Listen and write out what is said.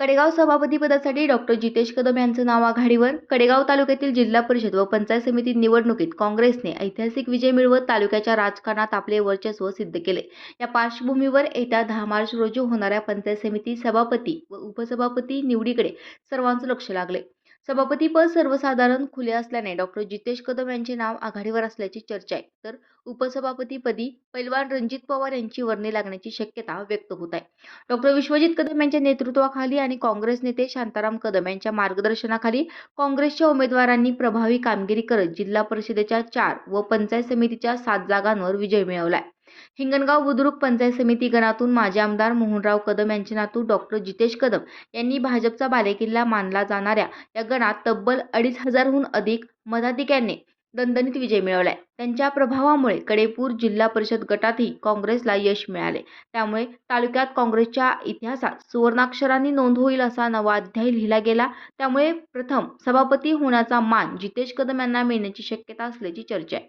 कडेगाव सभापतीपदासाठी डॉक्टर जितेश कदम यांचं नाव आघाडीवर. कडेगाव तालुक्यातील जिल्हा परिषद व पंचायत समिती निवडणुकीत काँग्रेसने ऐतिहासिक विजय मिळवत तालुक्याच्या राजकारणात आपले वर्चस्व सिद्ध केले. या पार्श्वभूमीवर येत्या 10 मार्च रोजी होणाऱ्या पंचायत समिती सभापती व उपसभापती निवडीकडे सर्वांचं लक्ष लागले. सभापतीपद सर्वसाधारण खुले असल्याने डॉक्टर जितेश कदम यांचे नाव आघाडीवर असल्याची चर्चा आहे, तर उपसभापतीपदी पैलवान रणजित पवार यांची वर्णी लागण्याची शक्यता व्यक्त होत आहे. डॉक्टर विश्वजित कदम यांच्या नेतृत्वाखाली आणि काँग्रेस नेते शांताराम कदम यांच्या मार्गदर्शनाखाली काँग्रेसच्या उमेदवारांनी प्रभावी कामगिरी करत जिल्हा परिषदेच्या 4 व पंचायत समितीच्या 7 जागांवर विजय मिळवलाय. हिंगणगाव बुद्रुक पंचायत समिती गणातून माजी आमदार मोहनराव कदम यांचे नातू डॉक्टर जितेश कदम यांनी भाजपचा बालेकिल्ला मानला जाणाऱ्या या गणात तब्बल 2,500हून अधिक मताधिक्यांनी दणदणीत विजय मिळवलाय. त्यांच्या प्रभावामुळे कडेपूर जिल्हा परिषद गटातही काँग्रेसला यश मिळाले. त्यामुळे तालुक्यात काँग्रेसच्या इतिहासात सुवर्णाक्षरांनी नोंद होईल असा नवा अध्याय लिहिला गेला. त्यामुळे प्रथम सभापती होण्याचा मान जितेश कदम यांना मिळण्याची शक्यता असल्याची चर्चा आहे.